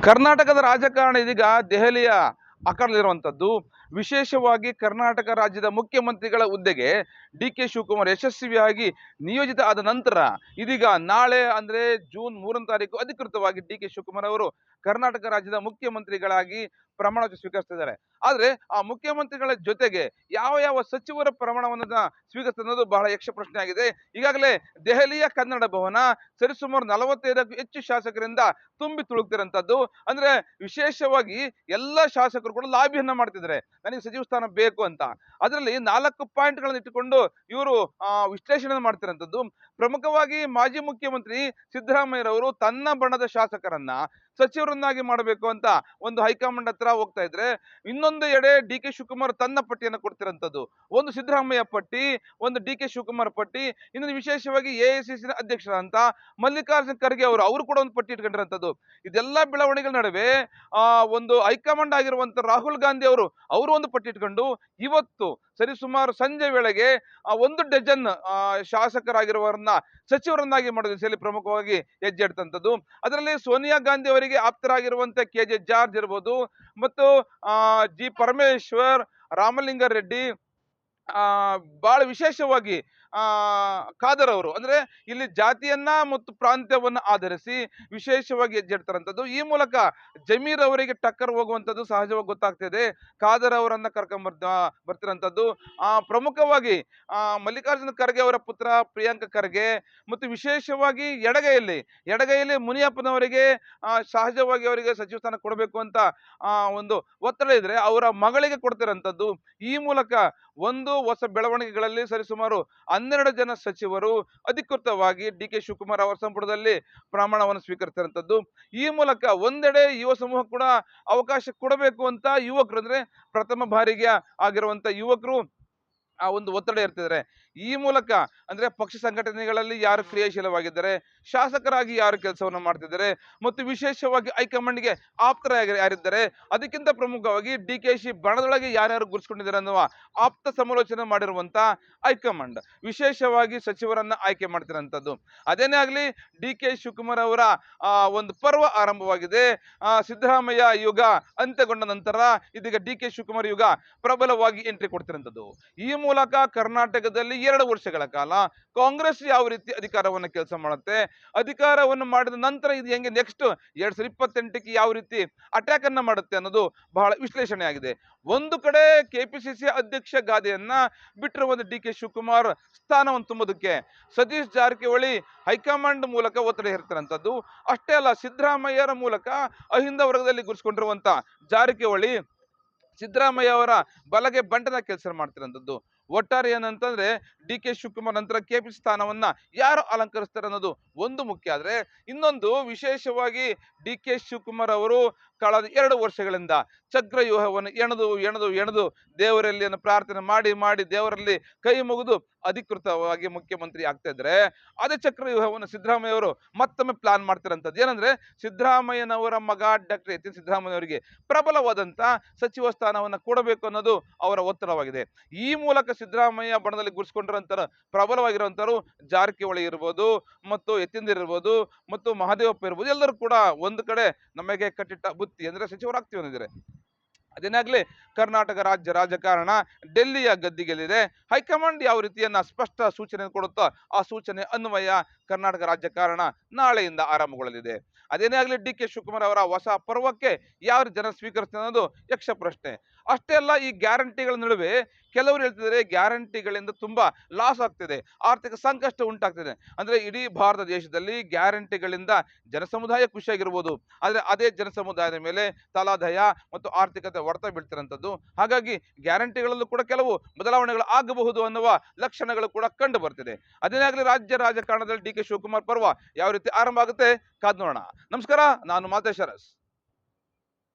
ಕರ್ನಾಟಕದ ರಾಜಕಾರಣ ಇದೀಗ ದೆಹಲಿಯ ಅಖಾಡದಲ್ಲಿರುವಂಥದ್ದು. ವಿಶೇಷವಾಗಿ ಕರ್ನಾಟಕ ರಾಜ್ಯದ ಮುಖ್ಯಮಂತ್ರಿಗಳ ಹುದ್ದೆಗೆ ಡಿ.ಕೆ. ಶಿವಕುಮಾರ್ ಯಶಸ್ವಿಯಾಗಿ ನಿಯೋಜಿತ ಆದ ನಂತರ ಇದೀಗ ನಾಳೆ ಅಂದ್ರೆ ಜೂನ್ 3ನೇ ತಾರೀಕು ಅಧಿಕೃತವಾಗಿ ಡಿ.ಕೆ. ಶಿವಕುಮಾರ್ ಅವರು ಕರ್ನಾಟಕ ರಾಜ್ಯದ ಮುಖ್ಯಮಂತ್ರಿಗಳಾಗಿ ಪ್ರಮಾಣ ವಚನ ಸ್ವೀಕರಿಸ್ತಿದ್ದಾರೆ. ಆದ್ರೆ ಆ ಮುಖ್ಯಮಂತ್ರಿಗಳ ಜೊತೆಗೆ ಯಾವ ಯಾವ ಸಚಿವರ ಪ್ರಮಾಣವನ್ನ ಸ್ವೀಕರಿಸ್ತಾರೆ ಅನ್ನೋದು ಬಹಳ ಯಕ್ಷ ಪ್ರಶ್ನೆ ಆಗಿದೆ. ಈಗಾಗಲೇ ದೆಹಲಿಯ ಕನ್ನಡ ಭವನ ಸರಿಸುಮಾರು 45ಕ್ಕೂ ಹೆಚ್ಚು ಶಾಸಕರಿಂದ ತುಂಬಿ ತುಳುಕ್ತಿರಂತದ್ದು. ಅಂದ್ರೆ ವಿಶೇಷವಾಗಿ ಎಲ್ಲ ಶಾಸಕರು ಕೂಡ ಲಾಬಿಯನ್ನ ಮಾಡ್ತಿದ್ದಾರೆ, ನನಗೆ ಸಚಿವ ಸ್ಥಾನ ಬೇಕು ಅಂತ. ಅದರಲ್ಲಿ 4 ಪಾಯಿಂಟ್ಗಳನ್ನು ಇಟ್ಟುಕೊಂಡು ಇವರು ವಿಶ್ಲೇಷಣೆ ಮಾಡ್ತಿರಂತದ್ದು. ಪ್ರಮುಖವಾಗಿ ಮಾಜಿ ಮುಖ್ಯಮಂತ್ರಿ ಸಿದ್ದರಾಮಯ್ಯರವರು ತನ್ನ ಬಣದ ಶಾಸಕರನ್ನ ಸಚಿವರನ್ನಾಗಿ ಮಾಡಬೇಕು ಅಂತ ಒಂದು ಹೈಕಮಾಂಡ್ ಹತ್ರ ಹೋಗ್ತಾ ಇದ್ರೆ, ಇನ್ನೊಂದು ಎಡೆ ಡಿ.ಕೆ. ಶಿವಕುಮಾರ್ ತನ್ನ ಪಟ್ಟಿಯನ್ನು ಕೊಡ್ತಿರಂತದ್ದು. ಒಂದು ಸಿದ್ದರಾಮಯ್ಯ ಪಟ್ಟಿ, ಒಂದು ಡಿ.ಕೆ. ಶಿವಕುಮಾರ್ ಪಟ್ಟಿ, ಇನ್ನೊಂದು ವಿಶೇಷವಾಗಿ ಎಐಸಿಸಿ ಅಧ್ಯಕ್ಷರಂತ ಮಲ್ಲಿಕಾರ್ಜುನ್ ಖರ್ಗೆ ಅವರು ಕೂಡ ಒಂದು ಪಟ್ಟಿ ಇಟ್ಕೊಂಡಿರಂತದ್ದು. ಇದೆಲ್ಲ ಬೆಳವಣಿಗೆಗಳ ನಡುವೆ ಒಂದು ಹೈಕಮಾಂಡ್ ಆಗಿರುವಂತ ರಾಹುಲ್ ಗಾಂಧಿ ಅವರು ಒಂದು ಪಟ್ಟಿ ಇಟ್ಕೊಂಡು ಇವತ್ತು ಸರಿಸುಮಾರು ಸಂಜೆ ವೇಳೆಗೆ 1 ಡಜನ್ ಶಾಸಕರಾಗಿರುವವರನ್ನ ಸಚಿವರನ್ನಾಗಿ ಮಾಡೋ ದಿಸೆಯಲ್ಲಿ ಪ್ರಮುಖವಾಗಿ ಹೆಜ್ಜೆ ಇಡ್ತಂಥದ್ದು. ಅದರಲ್ಲಿ ಸೋನಿಯಾ ಗಾಂಧಿ ಅವರಿಗೆ ಆಪ್ತರಾಗಿರುವಂತೆ ಕೆ.ಜೆ. ಜಾರ್ಜ್ ಇರ್ಬೋದು, ಮತ್ತು ಜಿ ಪರಮೇಶ್ವರ್, ರಾಮಲಿಂಗಾರೆಡ್ಡಿ, ಬಹಳ ವಿಶೇಷವಾಗಿ ಖಾದರ್ ಅವರು, ಅಂದ್ರೆ ಇಲ್ಲಿ ಜಾತಿಯನ್ನ ಮತ್ತು ಪ್ರಾಂತ್ಯವನ್ನ ಆಧರಿಸಿ ವಿಶೇಷವಾಗಿ ಹೆಜ್ಜೆ ಇಡ್ತಾರಂಥದ್ದು. ಈ ಮೂಲಕ ಜಮೀರ್ ಅವರಿಗೆ ಟಕ್ಕರ್ ಹೋಗುವಂಥದ್ದು ಸಹಜವಾಗಿ ಗೊತ್ತಾಗ್ತಿದೆ. ಖಾದರ್ ಅವರನ್ನ ಬರ್ತಿರಂಥದ್ದು. ಪ್ರಮುಖವಾಗಿ ಮಲ್ಲಿಕಾರ್ಜುನ ಖರ್ಗೆ ಅವರ ಪುತ್ರ ಪ್ರಿಯಾಂಕ ಖರ್ಗೆ, ಮತ್ತು ವಿಶೇಷವಾಗಿ ಎಡಗೈಯಲ್ಲಿ ಮುನಿಯಪ್ಪನವರಿಗೆ ಸಹಜವಾಗಿ ಅವರಿಗೆ ಸಚಿವ ಸ್ಥಾನ ಕೊಡಬೇಕು ಅಂತ ಒಂದು ಒತ್ತಡ ಇದ್ರೆ ಅವರ ಮಗಳಿಗೆ ಕೊಡ್ತಿರಂಥದ್ದು. ಈ ಮೂಲಕ ಒಂದು ಹೊಸ ಬೆಳವಣಿಗೆಗಳಲ್ಲಿ ಸರಿಸುಮಾರು 12 ಜನ ಸಚಿವರು ಅಧಿಕೃತವಾಗಿ ಡಿ.ಕೆ. ಶಿವಕುಮಾರ್ ಅವರ ಸಂಪುಟದಲ್ಲಿ ಪ್ರಮಾಣವನ್ನು ಸ್ವೀಕರಿಸಿರುವಂತದ್ದು. ಈ ಮೂಲಕ ಒಂದೆಡೆ ಯುವ ಸಮೂಹ ಕೂಡ ಅವಕಾಶ ಕೊಡಬೇಕು ಅಂತ ಯುವಕರು, ಅಂದ್ರೆ ಪ್ರಥಮ ಬಾರಿಗೆ ಆಗಿರುವಂತ ಯುವಕರು ಒಂದು ಒತ್ತಡ ಇರ್ತಿದ್ದಾರೆ. ಈ ಮೂಲಕ ಅಂದ್ರೆ ಪಕ್ಷ ಸಂಘಟನೆಗಳಲ್ಲಿ ಯಾರು ಕ್ರಿಯಾಶೀಲವಾಗಿದ್ದಾರೆ, ಶಾಸಕರಾಗಿ ಯಾರು ಕೆಲಸವನ್ನು ಮಾಡ್ತಿದ್ದಾರೆ, ಮತ್ತು ವಿಶೇಷವಾಗಿ ಹೈಕಮಾಂಡ್ಗೆ ಆಪ್ತರಾಗಿ ಯಾರಿದ್ದಾರೆ, ಅದಕ್ಕಿಂತ ಪ್ರಮುಖವಾಗಿ ಡಿ.ಕೆ.ಶಿ ಬಣದೊಳಗೆ ಯಾರ್ಯಾರು ಗುರುಸ್ಕೊಂಡಿದ್ದಾರೆ ಅನ್ನುವ ಆಪ್ತ ಸಮಾಲೋಚನೆ ಮಾಡಿರುವಂತ ಹೈಕಮಾಂಡ್ ವಿಶೇಷವಾಗಿ ಸಚಿವರನ್ನ ಆಯ್ಕೆ ಮಾಡ್ತಿರೋಂಥದ್ದು. ಅದೇನೇ ಆಗ್ಲಿ, ಡಿ.ಕೆ. ಶಿವಕುಮಾರ್ ಅವರ ಒಂದು ಪರ್ವ ಆರಂಭವಾಗಿದೆ. ಸಿದ್ದರಾಮಯ್ಯ ಯುಗ ಅಂತ್ಯಗೊಂಡ ನಂತರ ಇದೀಗ ಡಿ.ಕೆ. ಶಿವಕುಮಾರ್ ಯುಗ ಪ್ರಬಲವಾಗಿ ಎಂಟ್ರಿ ಕೊಡ್ತಿರೋಂಥದ್ದು. ಈ ಮೂಲಕ ಕರ್ನಾಟಕದಲ್ಲಿ 2 ವರ್ಷಗಳ ಕಾಲ ಕಾಂಗ್ರೆಸ್ ಯಾವ ರೀತಿ ಅಧಿಕಾರವನ್ನು ಕೆಲಸ ಮಾಡುತ್ತೆ, ಅಧಿಕಾರವನ್ನು ಮಾಡಿದ ನಂತರ ಇದು ಹೆಂಗೆ ನೆಕ್ಸ್ಟ್ 2028ಕ್ಕೆ ಯಾವ ರೀತಿ ಅಟ್ಯಾಕ್ ಅನ್ನ ಮಾಡುತ್ತೆ ಅನ್ನೋದು ಬಹಳ ವಿಶ್ಲೇಷಣೆ ಆಗಿದೆ. ಒಂದು ಕಡೆ ಕೆಪಿಸಿಸಿ ಅಧ್ಯಕ್ಷ ಗಾದೆಯನ್ನ ಬಿಟ್ಟಿರುವ ಡಿ.ಕೆ. ಶಿವಕುಮಾರ್ ಸ್ಥಾನವನ್ನು ತುಂಬುವುದಕ್ಕೆ ಸತೀಶ್ ಜಾರಕಿಹೊಳಿ ಹೈಕಮಾಂಡ್ ಮೂಲಕ ಒತ್ತಡ ಹೇರ್ತಾರಂಥದ್ದು. ಅಷ್ಟೇ ಅಲ್ಲ, ಸಿದ್ದರಾಮಯ್ಯರ ಮೂಲಕ ಅಹಿಂದ ವರ್ಗದಲ್ಲಿ ಗುರುಸ್ಕೊಂಡಿರುವಂತ ಜಾರಕಿಹೊಳಿ ಸಿದ್ದರಾಮಯ್ಯ ಅವರ ಬಲಗೆ ಬಂಟನ ಕೆಲಸ ಮಾಡ್ತಿರೋಂಥದ್ದು. ಒಟ್ಟಾರೆ ಏನಂತಂದ್ರೆ ಡಿ.ಕೆ. ಶಿವಕುಮಾರ್ ನಂತರ ಕೆಪಿಸಿ ಸ್ಥಾನವನ್ನ ಯಾರು ಅಲಂಕರಿಸ್ತಾರೆ ಅನ್ನೋದು ಒಂದು ಮುಖ್ಯ. ಆದ್ರೆ ಇನ್ನೊಂದು ವಿಶೇಷವಾಗಿ ಡಿ.ಕೆ. ಶಿವಕುಮಾರ್ ಅವರು ಕಳೆದ 2 ವರ್ಷಗಳಿಂದ ಚಕ್ರವ್ಯೂಹವನ್ನು ಎಣೆದು ದೇವರಲ್ಲಿ ಪ್ರಾರ್ಥನೆ ಮಾಡಿ ದೇವರಲ್ಲಿ ಕೈ ಮುಗಿದು ಅಧಿಕೃತವಾಗಿ ಮುಖ್ಯಮಂತ್ರಿ ಆಗ್ತಾ ಇದ್ರೆ, ಅದೇ ಚಕ್ರವ್ಯೂಹವನ್ನು ಸಿದ್ದರಾಮಯ್ಯ ಅವರು ಮತ್ತೊಮ್ಮೆ ಪ್ಲಾನ್ ಮಾಡ್ತಿರಂಥದ್ದು. ಏನಂದ್ರೆ ಸಿದ್ದರಾಮಯ್ಯನವರ ಮಗ ಡಾಕ್ಟರ್ ಎಚ್. ಸಿದ್ದರಾಮಯ್ಯ ಅವರಿಗೆ ಪ್ರಬಲವಾದಂತ ಸಚಿವ ಸ್ಥಾನವನ್ನ ಕೊಡಬೇಕು ಅನ್ನೋದು ಅವರ ಒತ್ತಡವಾಗಿದೆ. ಈ ಮೂಲಕ ಸಿದ್ದರಾಮಯ್ಯ ಬಣದಲ್ಲಿ ಗುರುಸ್ಕೊಂಡಿರುವಂತ ಪ್ರಬಲವಾಗಿರುವಂತರು ಜಾರಕಿಹೊಳಿ ಇರ್ಬೋದು, ಮತ್ತು ಯತೀಂದ್ರ ಇರ್ಬೋದು, ಮತ್ತು ಮಹದೇವಪ್ಪ ಇರ್ಬೋದು, ಎಲ್ಲರೂ ಕೂಡ ಒಂದು ಕಡೆ ನಮಗೆ ಕಟ್ಟಿಟ್ಟ ಬುತ್ತಿ ಅಂದ್ರೆ ಸಚಿವರಾಗ್ತೀವಿ ಅಂದಿದ್ದಾರೆ. ಅದೇನಾಗ್ಲಿ, ಕರ್ನಾಟಕ ರಾಜ್ಯ ರಾಜಕಾರಣ ಡೆಲ್ಲಿಯ ಗದ್ದಿಗೆಲ್ಲಿದೆ. ಹೈಕಮಾಂಡ್ ಯಾವ ರೀತಿಯನ್ನ ಸ್ಪಷ್ಟ ಸೂಚನೆ ಕೊಡುತ್ತೋ ಆ ಸೂಚನೆ ಅನ್ವಯ ಕರ್ನಾಟಕ ರಾಜಕಾರಣ ನಾಳೆಯಿಂದ ಆರಂಭಗೊಳ್ಳಲಿದೆ. ಅದೇನೇ ಆಗಲಿ, ಡಿ.ಕೆ. ಶಿವಕುಮಾರ್ ಅವರ ಹೊಸ ಪರ್ವಕ್ಕೆ ಯಾವ ಜನ ಸ್ವೀಕರಿಸ್ತಾರೆ ಅನ್ನೋದು ಯಕ್ಷ ಪ್ರಶ್ನೆ. ಅಷ್ಟೇ ಅಲ್ಲ, ಈ ಗ್ಯಾರಂಟಿಗಳ ನಡುವೆ ಕೆಲವರು ಹೇಳ್ತಿದ್ದಾರೆ ಗ್ಯಾರಂಟಿಗಳಿಂದ ತುಂಬಾ ಲಾಸ್ ಆಗ್ತಿದೆ, ಆರ್ಥಿಕ ಸಂಕಷ್ಟ ಉಂಟಾಗ್ತಿದೆ. ಅಂದ್ರೆ ಇಡೀ ಭಾರತ ದೇಶದಲ್ಲಿ ಗ್ಯಾರಂಟಿಗಳಿಂದ ಜನಸಮುದಾಯ ಖುಷಿಯಾಗಿರ್ಬೋದು, ಆದ್ರೆ ಅದೇ ಜನಸಮುದಾಯದ ಮೇಲೆ ತಲಾದಾಯ ಮತ್ತು ಆರ್ಥಿಕತೆ ಹೊಡೆತ ಬೀಳ್ತಿರಂಥದ್ದು. ಹಾಗಾಗಿ ಗ್ಯಾರಂಟಿಗಳಲ್ಲೂ ಕೂಡ ಕೆಲವು ಬದಲಾವಣೆಗಳು ಆಗಬಹುದು ಅನ್ನುವ ಲಕ್ಷಣಗಳು ಕೂಡ ಕಂಡು ಬರ್ತಿದೆ. ಅದೇನೇ ಆಗಲಿ, ರಾಜ್ಯ ರಾಜಕಾರಣದಲ್ಲಿ ಡಿ.ಕೆ. ಶಿವಕುಮಾರ್ ಪರ್ವ ಯಾವ ರೀತಿ ಆರಂಭ ಆಗುತ್ತೆ ಕಾದ್ ನೋಡೋಣ. ನಮಸ್ಕಾರ, ನಾನು ಮಾತೇಶ್ ಅರಸ್.